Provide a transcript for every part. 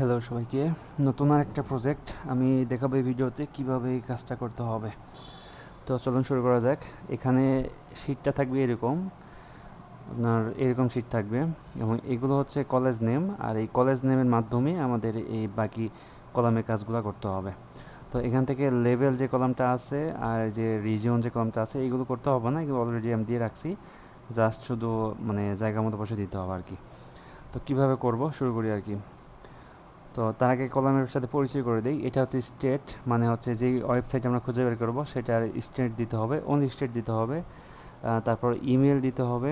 Hello সবাইকে, নতুন আর একটা প্রজেক্ট আমি দেখাবো এই ভিডিওতে কিভাবে এই কাজটা করতে হবে। তো চলুন শুরু করা যাক। এখানে শীটটা থাকবে এরকম, আপনার এরকম শীট থাকবে এবং এগুলো হচ্ছে কলেজ নেম, আর এই কলেজ নেমের মাধ্যমে আমাদের এই বাকি কলামের কাজগুলো করতে হবে। তো এখান থেকে লেভেল যে কলামটা আছে আর যে রিজিয়ন যে কলামটা আছে এগুলো করতে হবে না, এগুলো অলরেডি আমি দিয়ে রাখছি, জাস্ট শুধু মানে জায়গা মতো বসে দিতে হবে আর কি। তো কিভাবে করব শুরু করি আর কি। তো তার আগে কলামের সাথে পরিচয় করে দিই। এটা হচ্ছে স্টেট, মানে হচ্ছে যেই ওয়েবসাইট আমরা খুঁজে বের করবো সেটার স্টেট দিতে হবে, অনলি স্টেট দিতে হবে। তারপর ইমেল দিতে হবে,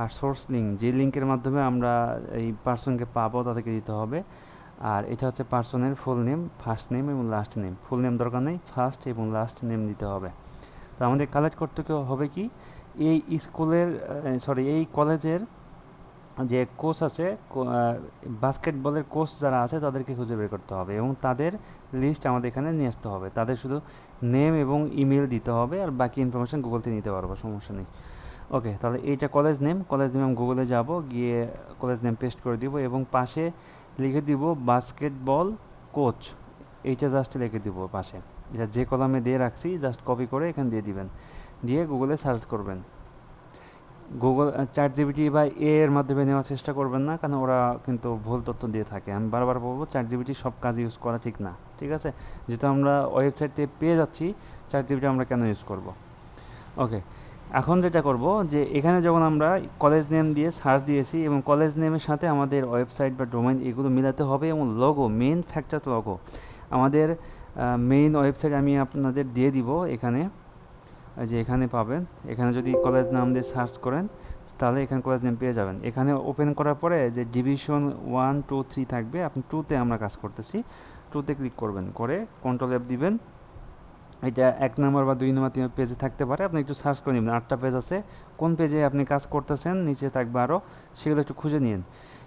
আর সোর্স লিঙ্ক, যে লিঙ্কের মাধ্যমে আমরা এই পার্সনকে পাবো তাদেরকে দিতে হবে। আর এটা হচ্ছে পার্সনের ফুল নেম, ফার্স্ট নেম এবং লাস্ট নেম। ফুল নেম দরকার নেই, ফার্স্ট এবং লাস্ট নেম দিতে হবে। তো আমাদের কালেক্ট করতে হবে কি, এই স্কুলের এই কলেজের যে কোচ আছে, বাস্কেটবলের কোচ যারা আছে তাদেরকে খুঁজে বের করতে হবে এবং তাদের লিস্ট আমাদের এখানে নিয়ে আসতে হবে। তাদের শুধু নেম এবং ইমেল দিতে হবে, আর বাকি ইনফরমেশান গুগল থেকে নিতে পারবো, সমস্যা নেই। ওকে, তাহলে এইটা কলেজ নেম আমি গুগলে যাব, গিয়ে কলেজ নেম পেস্ট করে দিব এবং পাশে লিখে দিব বাস্কেটবল কোচ। এইটা জাস্ট লিখে দিব পাশে, এটা যে কলামে দিয়ে রাখছি জাস্ট কপি করে এখানে দিয়ে দিবেন, দিয়ে গুগলে সার্চ করবেন। গুগল চ্যাট জিপিটি বা এর মাধ্যমে নেওয়ার চেষ্টা করবেন না, কারণ ওরা কিন্তু ভুল তথ্য দিয়ে থাকে। আমি বারবার বলবো চ্যাট জিপিটি সব কাজ ইউজ করা ঠিক না, ঠিক আছে? যেহেতু আমরা ওয়েবসাইট থেকে পেয়ে যাচ্ছি, চ্যাট জিপিটি আমরা কেন ইউজ করব? ওকে, এখন যেটা করব যে এখানে যখন আমরা কলেজ নেম দিয়ে সার্চ দিয়েছি এবং কলেজ নেমের সাথে আমাদের ওয়েবসাইট বা ডোমেইন এগুলো মিলাতে হবে, এবং লোগো, মেইন ফ্যাক্টর লোগো, আমাদের মেইন ওয়েবসাইট আমি আপনাদের দিয়ে দিব এখানে, যে এখানে পাবেন। এখানে যদি কলেজ নাম দিয়ে সার্চ করেন তাহলে এখানে কলেজ নেম পেয়ে যাবেন। এখানে ওপেন করার পরে যে ডিভিশন 1 2 3 থাকবে, আপনি 2তে আমরা কাজ করতেছি, 2তে ক্লিক করবেন, করে কন্ট্রোল F দিবেন। এটা 1 নম্বর বা 2 নম্বর 3 পেজে থাকতে পারে, আপনি একটু সার্চ করে নেবেন। 8টা পেজ আছে, কোন পেজে আপনি কাজ করতেছেন নিচে থাকবে আরও, সেগুলো একটু খুঁজে নিন।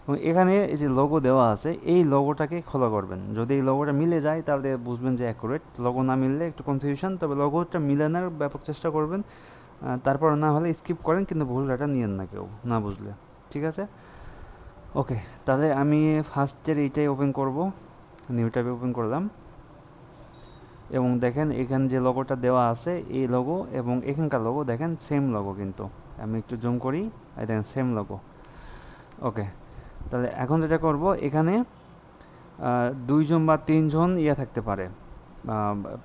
এবং এখানে এই যে লোগো দেওয়া আছে, এই লোগোটাকে ফলো করবেন। যদি এই লোগোটা মিলে যায় তাহলে বুঝবেন যে অ্যাকুরেট। লোগো না মিললে একটু কনফিউশন, তবে লোগোটা মিলানোর ব্যাপক চেষ্টা করবেন। তারপর না হলে স্কিপ করেন, কিন্তু ভুল ডাটা নিয়েন না কেউ না বুঝলে, ঠিক আছে? ওকে, তাহলে আমি ফার্স্টের এইটাই ওপেন করব, নিউ ট্যাবে ওপেন করলাম এবং দেখেন এখানে যে লোগোটা দেওয়া আছে এই লোগো এবং এখানকার লোগো দেখেন সেম লোগো, কিন্তু আমি একটু জুম করি, এই দেখেন সেম লোগো। ওকে, তাহলে এখন যেটা করব, এখানে 2জন বা 3জন থাকতে পারে,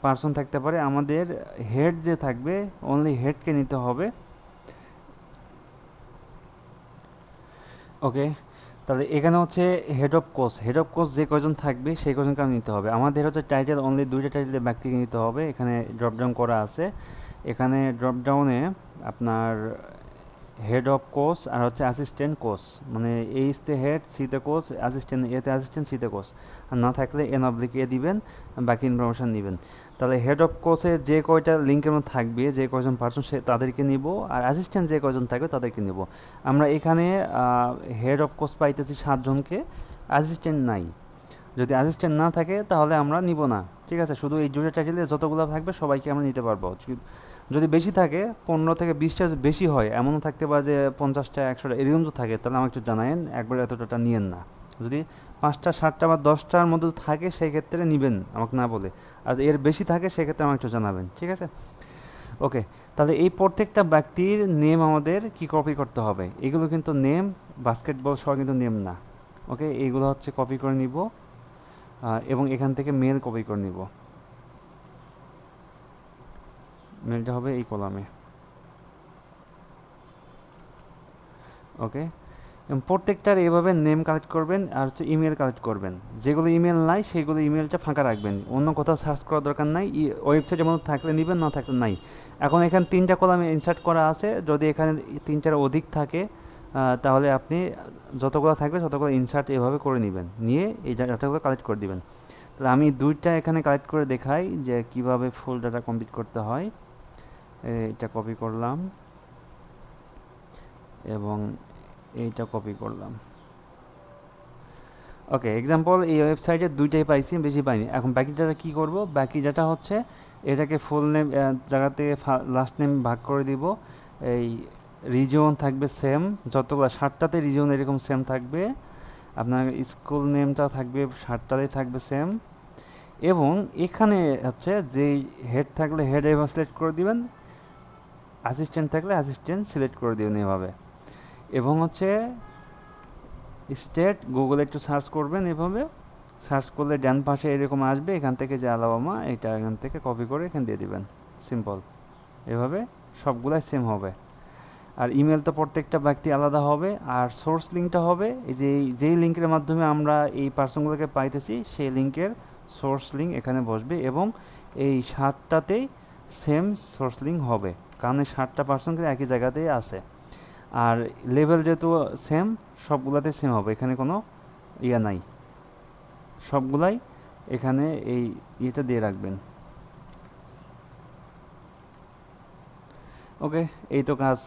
পার্সন থাকতে পারে। আমাদের হেড যে থাকবে, অনলি হেডকে নিতে হবে। ওকে, তাহলে এখানে হচ্ছে হেড অফ কোর্স যে কজন থাকবে সেই কজনকে আমি নিতে হবে। আমাদের হচ্ছে টাইটেল, অনলি 2টা টাইটেলের ব্যক্তিকে নিতে হবে। এখানে ড্রপডাউন করা আছে, এখানে ড্রপডাউনে আপনার হেড অফ কোর্স আর হচ্ছে অ্যাসিস্ট্যান্ট কোর্স, মানে এইতে হেড, সিতে কোর্স, অ্যাসিস্ট্যান্ট এতে অ্যাসিস্ট্যান্ট, সিতে কোর্স। আর না থাকলে এন অবলিক এ দিবেন, বাকি ইনফরমেশান নেবেন। তাহলে হেড অফ কোর্সে যে কয়টা লিঙ্কের মধ্যে থাকবে, যে কয়জন পার্সন সে তাদেরকে নিব, আর অ্যাসিস্ট্যান্ট যে কয়জন থাকবে তাদেরকে নিব। আমরা এখানে হেড অফ কোর্স পাইতেছি 7জনকে, অ্যাসিস্ট্যান্ট নাই। যদি অ্যাসিস্ট্যান্ট না থাকে তাহলে আমরা নিব না, ঠিক আছে? শুধু এই জুড়ে টাইটেলে যতগুলো থাকবে সবাইকে আমরা নিতে পারবো। যদি বেশি থাকে, 15 থেকে 20টা বেশি হয়, এমনও থাকতে পারে যে 50টা 100টা এরকম তো থাকে, তাহলে আমাকে একটু জানায়েন, একবারে এতটা নিয়েন না। যদি 5টা 7টা বা 10টার মধ্যে থাকে সেই ক্ষেত্রে নেবেন আমাকে না বলে, আর এর বেশি থাকে সেক্ষেত্রে আমাকে একটু জানাবেন, ঠিক আছে? ওকে, তাহলে এই প্রত্যেকটা ব্যক্তির নেম আমাদের কি কপি করতে হবে। এগুলো কিন্তু নেম, বাস্কেটবল সহ কিন্তু নেম না। ওকে, এইগুলো হচ্ছে কপি করে নিব এবং এখান থেকে মেল কপি করে নিব। মেলটা হবে এই কলামে। ওকে, এবং প্রত্যেকটার এভাবে নেম কালেক্ট করবেন আর হচ্ছে ইমেল কালেক্ট করবেন। যেগুলো ইমেল নাই সেগুলো ইমেলটা ফাঁকা রাখবেন, অন্য কোথাও সার্চ করার দরকার নাই। ওয়েবসাইটের মধ্যে থাকলে নেবেন, না থাকলে নাই। এখন এখানে 3টা কলামে ইনসার্ট করা আছে, যদি এখানে 3টার অধিক থাকে তাহলে আপনি যতগুলো থাকবে ততগুলো ইনসার্ট এভাবে করে নেবেন, নিয়ে এই ডাটাগুলো কালেক্ট করে দিবেন। তাহলে আমি 2টা এখানে কালেক্ট করে দেখাই যে কিভাবে ফুল ডাটা কমপ্লিট করতে হয়। এটা কপি করলাম এবং এইটা কপি করলাম। ওকে, এক্সাম্পল এই ওয়েবসাইটে 2টাই পাইছি, বেশি পাইনি। এখন বাকি ডাটা কী করব, বাকি ডাটা হচ্ছে এটাকে ফুল নেম জায়গা থেকে লাস্ট নেম ভাগ করে দিব। এই রিজন থাকবে সেম, যতগুলো 7টাতে রিজন এরকম সেম থাকবে, আপনার স্কুল নেমটা থাকবে শার্টটাতেই থাকবে সেম, এবং এখানে হচ্ছে যেই হেড থাকলে হেড এভাবে সিলেক্ট করে দিবেন, অ্যাসিস্ট্যান্ট থাকলে অ্যাসিস্ট্যান্ট সিলেক্ট করে দিবেন এভাবে। এবং হচ্ছে স্টেট গুগলে একটু সার্চ করবেন, এভাবে সার্চ করলে ডান পাশে এরকম আসবে, এখান থেকে যে আলাবামা এটা এখান থেকে কপি করে এখানে দিয়ে দিবেন, সিম্পল। এভাবে সবগুলাই সেম হবে। আর ইমেল তো প্রত্যেকটা ব্যক্তি আলাদা হবে, আর সোর্স লিঙ্কটা হবে এই যে যেই লিঙ্কের মাধ্যমে আমরা এই পার্সনগুলোকে পাইতেছি সেই লিঙ্কের সোর্স লিঙ্ক এখানে বসবে, এবং এই 7টাতেই সেম সোর্স লিঙ্ক হবে, কারণ এই 7টা পার্সন কিন্তু একই জায়গাতেই আছে। আর লেভেল যেহেতু সেম, সবগুলাতে সেম হবে, এখানে কোনো ইয়া নাই, সবগুলাই এখানে এই ইয়েটা দিয়ে রাখবেন। ওকে, এই তো কাজ।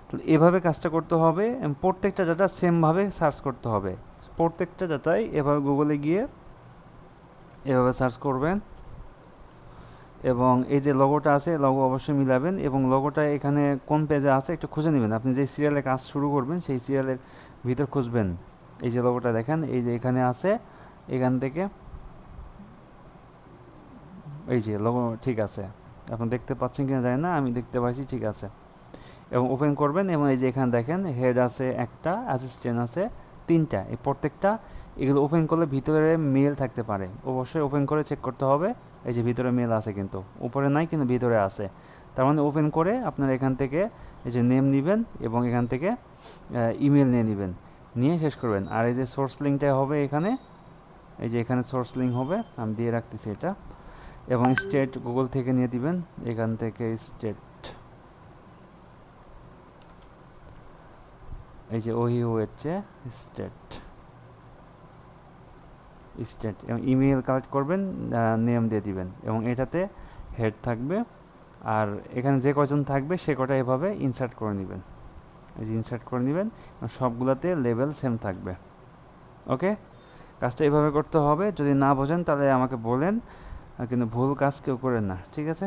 তো এভাবে কাজটা করতে হবে, প্রত্যেকটা ডাটা সেমভাবে সার্চ করতে হবে, প্রত্যেকটা ডাটাই এভাবে গুগলে গিয়ে এভাবে সার্চ করবেন, এবং এই যে লগোটা আছে লগো অবশ্যই মিলাবেন, এবং লগোটা এখানে কোন পেজে আছে একটু খুঁজে নেবেন। আপনি যে সিরিয়ালে কাজ শুরু করবেন সেই সিরিয়ালের ভিতর খুঁজবেন, এই যে লগোটা দেখেন এই যে এখানে আছে, এখান থেকে এই যে লগো ঠিক আছে, আপনি দেখতে পাচ্ছেন কিনা জানি না, আমি দেখতে পাচ্ছি, ঠিক আছে। এবং ওপেন করবেন, এবং এই যে এখানে দেখেন হেড আছে একটা, অ্যাসিস্ট্যান্ট আছে 3টা, এই প্রত্যেকটা এগুলো ওপেন করলে ভিতরে মেল থাকতে পারে, অবশ্যই ওপেন করে চেক করতে হবে। এই যে ভিতরে মেল আছে, কিন্তু উপরে নাই, কিন্তু ভিতরে আছে, তার মানে ওপেন করে আপনারা এখান থেকে এই যে নেম নেবেন, এবং এখান থেকে ইমেল নিয়ে নেবেন, নিয়ে শেষ করবেন। আর এই যে সোর্স লিঙ্কটা হবে এখানে, এই যে এখানে সোর্স লিঙ্ক হবে, আমি দিয়ে রাখতেছি এটা, এবং স্টেট গুগল থেকে নিয়ে দিবেন, এখান থেকে স্টেট, এই যে ওহি হচ্ছে স্টেট, স্টেট, এবং ইমেল কালেক্ট করবেন, নেম দিয়ে দিবেন, এবং এটাতে হেড থাকবে, আর এখানে যে কজন থাকবে সে কটা এভাবে ইনসার্ট করে নেবেন, এই যে ইনসার্ট করে নেবেন, সবগুলোতে লেভেল সেম থাকবে। ওকে, কাজটা এভাবে করতে হবে, যদি না বোঝেন তাহলে আমাকে বলেন, কিন্তু ভুল কাজ কেউ করেন না, ঠিক আছে।